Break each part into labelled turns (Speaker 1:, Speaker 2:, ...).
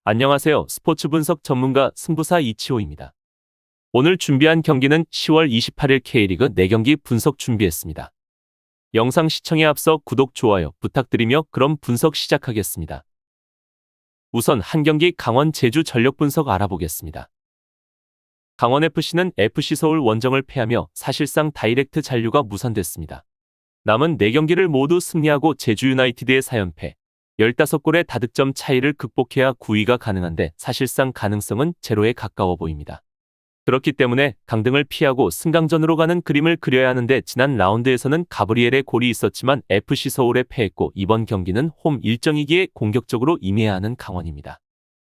Speaker 1: 안녕하세요. 스포츠 분석 전문가 승부사 이치호입니다. 오늘 준비한 경기는 10월 28일 K리그 4경기 분석 준비했습니다. 영상 시청에 앞서 구독, 좋아요 부탁드리며 그럼 분석 시작하겠습니다. 우선 한 경기 강원 제주 전력 분석 알아보겠습니다. 강원FC는 FC서울 원정을 패하며 사실상 다이렉트 잔류가 무산됐습니다. 남은 4경기를 모두 승리하고 제주유나이티드의 4연패, 15골의 다득점 차이를 극복해야 9위가 가능한데 사실상 가능성은 제로에 가까워 보입니다. 그렇기 때문에 강등을 피하고 승강전으로 가는 그림을 그려야 하는데 지난 라운드에서는 가브리엘의 골이 있었지만 FC서울에 패했고 이번 경기는 홈 일정이기에 공격적으로 임해야 하는 강원입니다.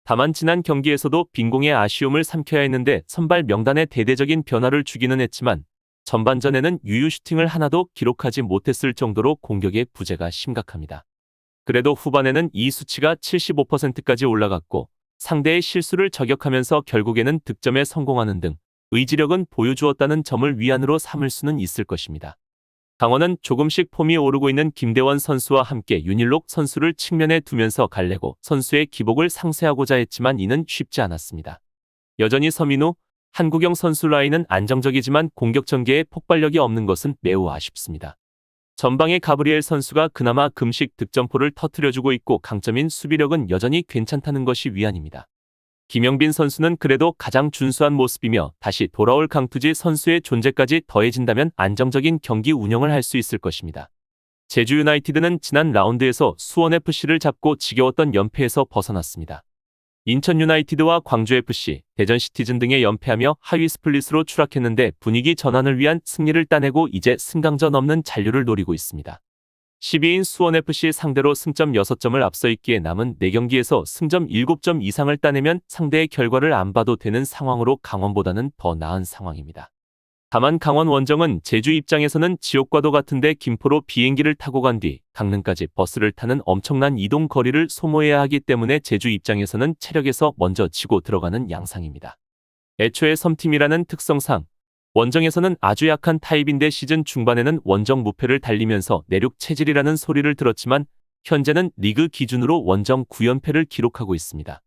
Speaker 1: 다만 지난 경기에서도 빈공의 아쉬움을 삼켜야 했는데 선발 명단에 대대적인 변화를 주기는 했지만 전반전에는 유유 슈팅을 하나도 기록하지 못했을 정도로 공격의 부재가 심각합니다. 그래도 후반에는 이 수치가 75%까지 올라갔고 상대의 실수를 저격하면서 결국에는 득점에 성공하는 등 의지력은 보여주었다는 점을 위안으로 삼을 수는 있을 것입니다. 강원은 조금씩 폼이 오르고 있는 김대원 선수와 함께 윤일록 선수를 측면에 두면서 갈래고 선수의 기복을 상쇄하고자 했지만 이는 쉽지 않았습니다. 여전히 서민우, 한국영 선수 라인은 안정적이지만 공격 전개에 폭발력이 없는 것은 매우 아쉽습니다. 전방의 가브리엘 선수가 그나마 금식 득점포를 터뜨려주고 있고 강점인 수비력은 여전히 괜찮다는 것이 위안입니다. 김영빈 선수는 그래도 가장 준수한 모습이며 다시 돌아올 강투지 선수의 존재까지 더해진다면 안정적인 경기 운영을 할 수 있을 것입니다. 제주 유나이티드는 지난 라운드에서 수원FC를 잡고 지겨웠던 연패에서 벗어났습니다. 인천 유나이티드와 광주FC, 대전 시티즌 등에 연패하며 하위 스플릿으로 추락했는데 분위기 전환을 위한 승리를 따내고 이제 승강전 없는 잔류를 노리고 있습니다. 12위인 수원FC 상대로 승점 6점을 앞서 있기에 남은 4경기에서 승점 7점 이상을 따내면 상대의 결과를 안 봐도 되는 상황으로 강원보다는 더 나은 상황입니다. 다만 강원 원정은 제주 입장에서는 지옥과도 같은데 김포로 비행기를 타고 간 뒤 강릉까지 버스를 타는 엄청난 이동 거리를 소모해야 하기 때문에 제주 입장에서는 체력에서 먼저 지고 들어가는 양상입니다. 애초에 섬팀이라는 특성상 원정에서는 아주 약한 타입인데 시즌 중반에는 원정 무패를 달리면서 내륙 체질이라는 소리를 들었지만 현재는 리그 기준으로 원정 9연패를 기록하고 있습니다.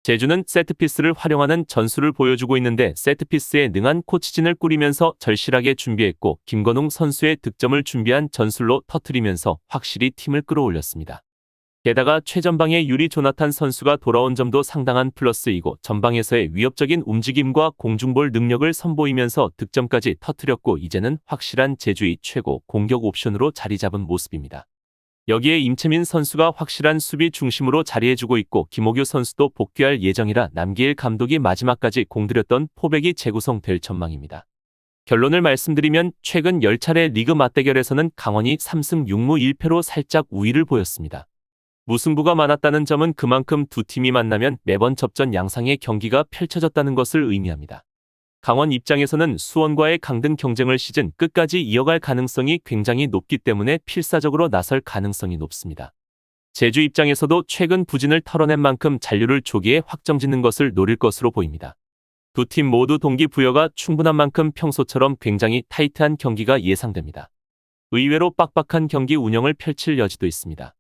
Speaker 1: 제주는 세트피스를 활용하는 전술을 보여주고 있는데 세트피스에 능한 코치진을 꾸리면서 절실하게 준비했고 김건웅 선수의 득점을 준비한 전술로 터뜨리면서 확실히 팀을 끌어올렸습니다. 게다가 최전방의 유리 조나탄 선수가 돌아온 점도 상당한 플러스이고 전방에서의 위협적인 움직임과 공중볼 능력을 선보이면서 득점까지 터뜨렸고 이제는 확실한 제주의 최고 공격 옵션으로 자리 잡은 모습입니다. 여기에 임채민 선수가 확실한 수비 중심으로 자리해주고 있고 김호규 선수도 복귀할 예정이라 남기일 감독이 마지막까지 공들였던 포백이 재구성될 전망입니다. 결론을 말씀드리면 최근 10차례 리그 맞대결에서는 강원이 3승 6무 1패로 살짝 우위를 보였습니다. 무승부가 많았다는 점은 그만큼 두 팀이 만나면 매번 접전 양상의 경기가 펼쳐졌다는 것을 의미합니다. 강원 입장에서는 수원과의 강등 경쟁을 시즌 끝까지 이어갈 가능성이 굉장히 높기 때문에 필사적으로 나설 가능성이 높습니다. 제주 입장에서도 최근 부진을 털어낸 만큼 잔류를 조기에 확정짓는 것을 노릴 것으로 보입니다. 두 팀 모두 동기부여가 충분한 만큼 평소처럼 굉장히 타이트한 경기가 예상됩니다. 의외로 빡빡한 경기 운영을 펼칠 여지도 있습니다.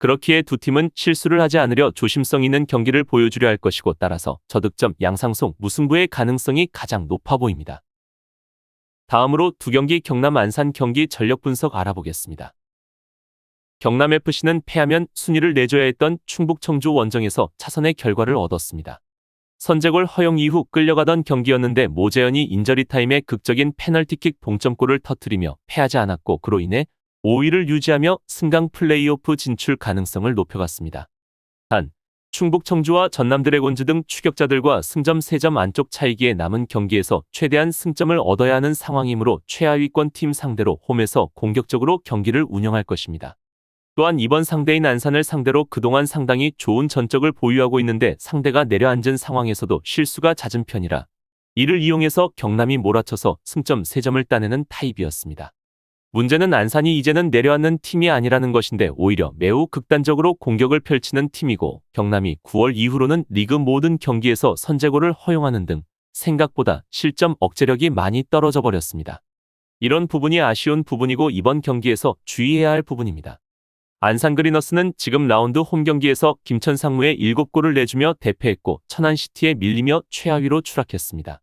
Speaker 1: 그렇기에 두 팀은 실수를 하지 않으려 조심성 있는 경기를 보여주려 할 것이고 따라서 저득점 양상송 무승부의 가능성이 가장 높아 보입니다. 다음으로 두 경기 경남 안산 경기 전력 분석 알아보겠습니다. 경남FC는 패하면 순위를 내줘야 했던 충북 청주 원정에서 차선의 결과를 얻었습니다. 선제골 허용 이후 끌려가던 경기였는데 모재현이 인저리 타임에 극적인 페널티킥 동점골을 터뜨리며 패하지 않았고 그로 인해 5위를 유지하며 승강 플레이오프 진출 가능성을 높여갔습니다. 단, 충북 청주와 전남 드래곤즈 등 추격자들과 승점 3점 안쪽 차이기에 남은 경기에서 최대한 승점을 얻어야 하는 상황이므로 최하위권 팀 상대로 홈에서 공격적으로 경기를 운영할 것입니다. 또한 이번 상대인 안산을 상대로 그동안 상당히 좋은 전적을 보유하고 있는데 상대가 내려앉은 상황에서도 실수가 잦은 편이라 이를 이용해서 경남이 몰아쳐서 승점 3점을 따내는 타입이었습니다. 문제는 안산이 이제는 내려앉는 팀이 아니라는 것인데 오히려 매우 극단적으로 공격을 펼치는 팀이고 경남이 9월 이후로는 리그 모든 경기에서 선제골을 허용하는 등 생각보다 실점 억제력이 많이 떨어져 버렸습니다. 이런 부분이 아쉬운 부분이고 이번 경기에서 주의해야 할 부분입니다. 안산 그리너스는 지금 라운드 홈 경기에서 김천 상무에 7골을 내주며 대패했고 천안시티에 밀리며 최하위로 추락했습니다.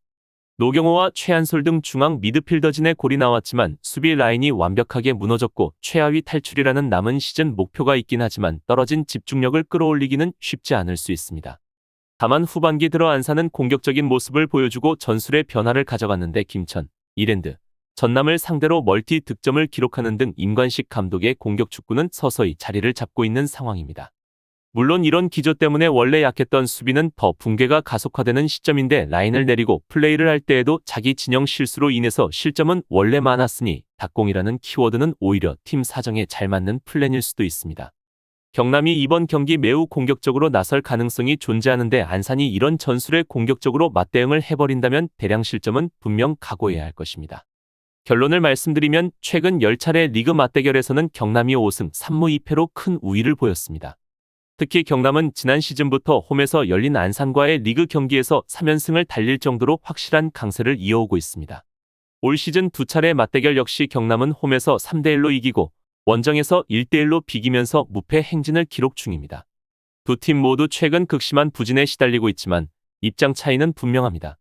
Speaker 1: 노경호와 최한솔 등 중앙 미드필더진의 골이 나왔지만 수비 라인이 완벽하게 무너졌고 최하위 탈출이라는 남은 시즌 목표가 있긴 하지만 떨어진 집중력을 끌어올리기는 쉽지 않을 수 있습니다. 다만 후반기 들어 안산은 공격적인 모습을 보여주고 전술의 변화를 가져갔는데 김천, 이랜드, 전남을 상대로 멀티 득점을 기록하는 등 임관식 감독의 공격 축구는 서서히 자리를 잡고 있는 상황입니다. 물론 이런 기조 때문에 원래 약했던 수비는 더 붕괴가 가속화되는 시점인데 라인을 내리고 플레이를 할 때에도 자기 진영 실수로 인해서 실점은 원래 많았으니 닭공이라는 키워드는 오히려 팀 사정에 잘 맞는 플랜일 수도 있습니다. 경남이 이번 경기 매우 공격적으로 나설 가능성이 존재하는데 안산이 이런 전술에 공격적으로 맞대응을 해버린다면 대량 실점은 분명 각오해야 할 것입니다. 결론을 말씀드리면 최근 10차례 리그 맞대결에서는 경남이 5승 3무 2패로 큰 우위를 보였습니다. 특히 경남은 지난 시즌부터 홈에서 열린 안산과의 리그 경기에서 3연승을 달릴 정도로 확실한 강세를 이어오고 있습니다. 올 시즌 2차례 맞대결 역시 경남은 홈에서 3대1로 이기고 원정에서 1대1로 비기면서 무패 행진을 기록 중입니다. 두 팀 모두 최근 극심한 부진에 시달리고 있지만 입장 차이는 분명합니다.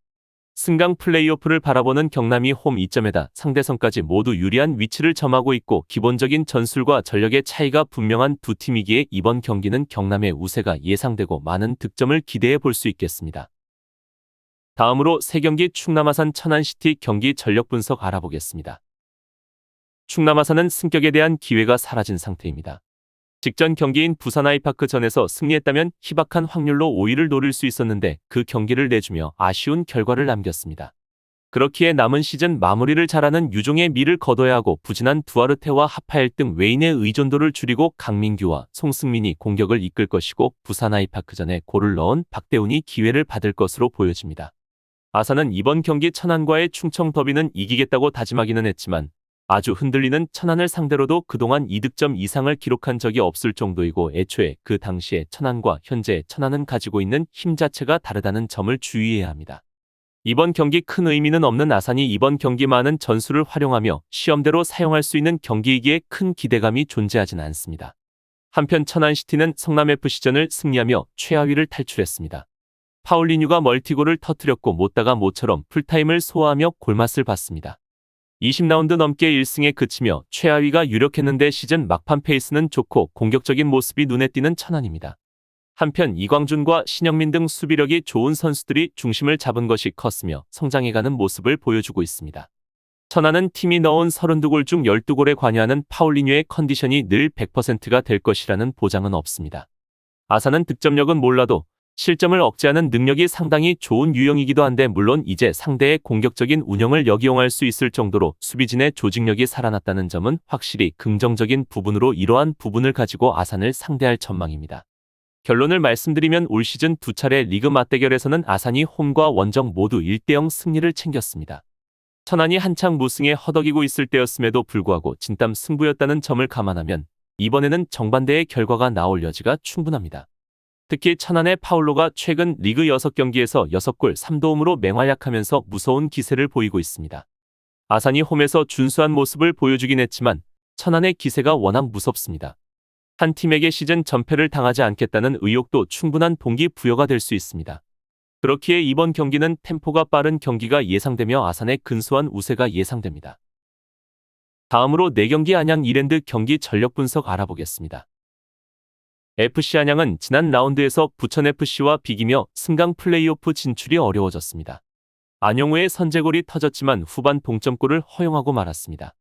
Speaker 1: 승강 플레이오프를 바라보는 경남이 홈 2점에다 상대선까지 모두 유리한 위치를 점하고 있고 기본적인 전술과 전력의 차이가 분명한 두 팀이기에 이번 경기는 경남의 우세가 예상되고 많은 득점을 기대해 볼 수 있겠습니다. 다음으로 3경기 충남 아산 천안시티 경기 전력 분석 알아보겠습니다. 충남 아산은 승격에 대한 기회가 사라진 상태입니다. 직전 경기인 부산 아이파크전에서 승리했다면 희박한 확률로 5위를 노릴 수 있었는데 그 경기를 내주며 아쉬운 결과를 남겼습니다. 그렇기에 남은 시즌 마무리를 잘하는 유종의 미를 거둬야 하고 부진한 두아르테와 하파엘 등 외인의 의존도를 줄이고 강민규와 송승민이 공격을 이끌 것이고 부산 아이파크전에 골을 넣은 박대훈이 기회를 받을 것으로 보여집니다. 아산은 이번 경기 천안과의 충청 더비는 이기겠다고 다짐하기는 했지만 아주 흔들리는 천안을 상대로도 그동안 2득점 이상을 기록한 적이 없을 정도이고 애초에 그 당시의 천안과 현재 천안은 가지고 있는 힘 자체가 다르다는 점을 주의해야 합니다. 이번 경기 큰 의미는 없는 아산이 이번 경기 많은 전술을 활용하며 시험대로 사용할 수 있는 경기이기에 큰 기대감이 존재하진 않습니다. 한편 천안시티는 성남FC전을 승리하며 최하위를 탈출했습니다. 파울리뉴가 멀티골을 터뜨렸고 못다가 모처럼 풀타임을 소화하며 골맛을 봤습니다. 20라운드 넘게 1승에 그치며 최하위가 유력했는데 시즌 막판 페이스는 좋고 공격적인 모습이 눈에 띄는 천안입니다. 한편 이광준과 신영민 등 수비력이 좋은 선수들이 중심을 잡은 것이 컸으며 성장해가는 모습을 보여주고 있습니다. 천안은 팀이 넣은 32골 중 12골에 관여하는 파울리뉴의 컨디션이 늘 100%가 될 것이라는 보장은 없습니다. 아산은 득점력은 몰라도 실점을 억제하는 능력이 상당히 좋은 유형이기도 한데 물론 이제 상대의 공격적인 운영을 역이용할 수 있을 정도로 수비진의 조직력이 살아났다는 점은 확실히 긍정적인 부분으로 이러한 부분을 가지고 아산을 상대할 전망입니다. 결론을 말씀드리면 올 시즌 2차례 리그 맞대결에서는 아산이 홈과 원정 모두 1대0 승리를 챙겼습니다. 천안이 한창 무승에 허덕이고 있을 때였음에도 불구하고 진땀 승부였다는 점을 감안하면 이번에는 정반대의 결과가 나올 여지가 충분합니다. 특히 천안의 파울로가 최근 리그 6경기에서 6골 3도움으로 맹활약하면서 무서운 기세를 보이고 있습니다. 아산이 홈에서 준수한 모습을 보여주긴 했지만 천안의 기세가 워낙 무섭습니다. 한 팀에게 시즌 전패를 당하지 않겠다는 의욕도 충분한 동기부여가 될 수 있습니다. 그렇기에 이번 경기는 템포가 빠른 경기가 예상되며 아산의 근소한 우세가 예상됩니다. 다음으로 4경기 안양 이랜드 경기 전력 분석 알아보겠습니다. FC 안양은 지난 라운드에서 부천FC와 비기며 승강 플레이오프 진출이 어려워졌습니다. 안영우의 선제골이 터졌지만 후반 동점골을 허용하고 말았습니다.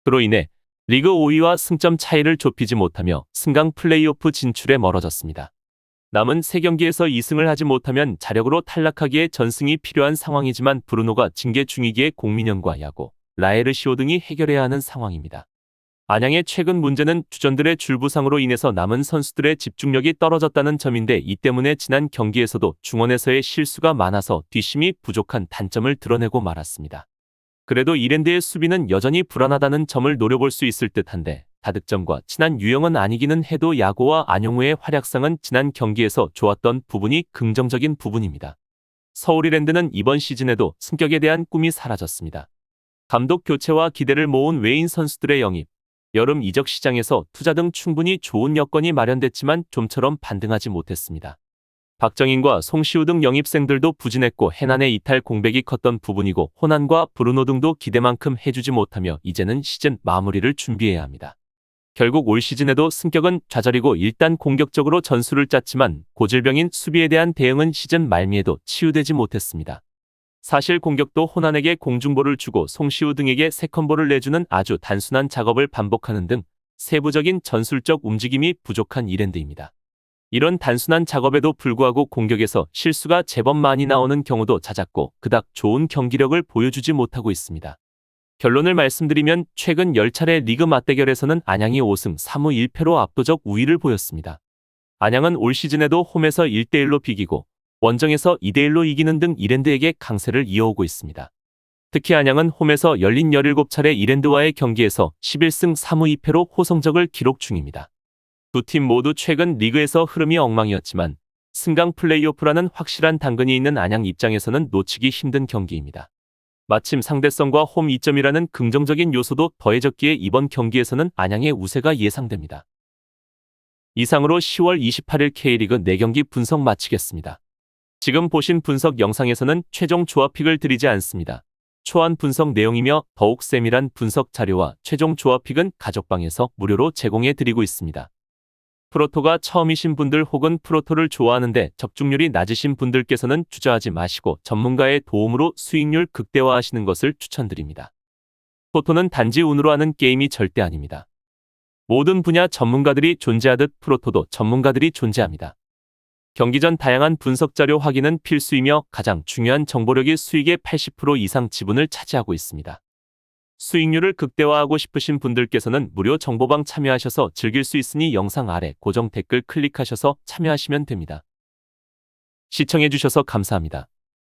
Speaker 1: 그로 인해 리그 5위와 승점 차이를 좁히지 못하며 승강 플레이오프 진출에 멀어졌습니다. 남은 3경기에서 2승을 하지 못하면 자력으로 탈락하기에 전승이 필요한 상황이지만 브루노가 징계 중이기에 공민현과 야고, 라에르시오 등이 해결해야 하는 상황입니다. 안양의 최근 문제는 주전들의 줄부상으로 인해서 남은 선수들의 집중력이 떨어졌다는 점인데 이 때문에 지난 경기에서도 중원에서의 실수가 많아서 뒷심이 부족한 단점을 드러내고 말았습니다. 그래도 이랜드의 수비는 여전히 불안하다는 점을 노려볼 수 있을 듯한데 다득점과 친한 유형은 아니기는 해도 야고와 안영우의 활약상은 지난 경기에서 좋았던 부분이 긍정적인 부분입니다. 서울 이랜드는 이번 시즌에도 승격에 대한 꿈이 사라졌습니다. 감독 교체와 기대를 모은 외인 선수들의 영입, 여름 이적 시장에서 투자 등 충분히 좋은 여건이 마련됐지만 좀처럼 반등하지 못했습니다. 박정인과 송시우 등 영입생들도 부진했고 해난의 이탈 공백이 컸던 부분이고 호난과 브루노 등도 기대만큼 해주지 못하며 이제는 시즌 마무리를 준비해야 합니다. 결국 올 시즌에도 승격은 좌절이고 일단 공격적으로 전술을 짰지만 고질병인 수비에 대한 대응은 시즌 말미에도 치유되지 못했습니다. 사실 공격도 호난에게 공중볼을 주고 송시우 등에게 세컨볼을 내주는 아주 단순한 작업을 반복하는 등 세부적인 전술적 움직임이 부족한 이랜드입니다. 이런 단순한 작업에도 불구하고 공격에서 실수가 제법 많이 나오는 경우도 잦았고 그닥 좋은 경기력을 보여주지 못하고 있습니다. 결론을 말씀드리면 최근 10차례 리그 맞대결에서는 안양이 5승 3무 1패로 압도적 우위를 보였습니다. 안양은 올 시즌에도 홈에서 1대1로 비기고 원정에서 2대1로 이기는 등 이랜드에게 강세를 이어오고 있습니다. 특히 안양은 홈에서 열린 17차례 이랜드와의 경기에서 11승 3무 2패로 호성적을 기록 중입니다. 두 팀 모두 최근 리그에서 흐름이 엉망이었지만 승강 플레이오프라는 확실한 당근이 있는 안양 입장에서는 놓치기 힘든 경기입니다. 마침 상대성과 홈 이점이라는 긍정적인 요소도 더해졌기에 이번 경기에서는 안양의 우세가 예상됩니다. 이상으로 10월 28일 K리그 4경기 분석 마치겠습니다. 지금 보신 분석 영상에서는 최종 조합픽을 드리지 않습니다. 초안 분석 내용이며 더욱 세밀한 분석 자료와 최종 조합픽은 가족방에서 무료로 제공해 드리고 있습니다. 프로토가 처음이신 분들 혹은 프로토를 좋아하는데 적중률이 낮으신 분들께서는 주저하지 마시고 전문가의 도움으로 수익률 극대화하시는 것을 추천드립니다. 토토는 단지 운으로 하는 게임이 절대 아닙니다. 모든 분야 전문가들이 존재하듯 프로토도 전문가들이 존재합니다. 경기 전 다양한 분석 자료 확인은 필수이며 가장 중요한 정보력이 수익의 80% 이상 지분을 차지하고 있습니다. 수익률을 극대화하고 싶으신 분들께서는 무료 정보방 참여하셔서 즐길 수 있으니 영상 아래 고정 댓글 클릭하셔서 참여하시면 됩니다. 시청해주셔서 감사합니다.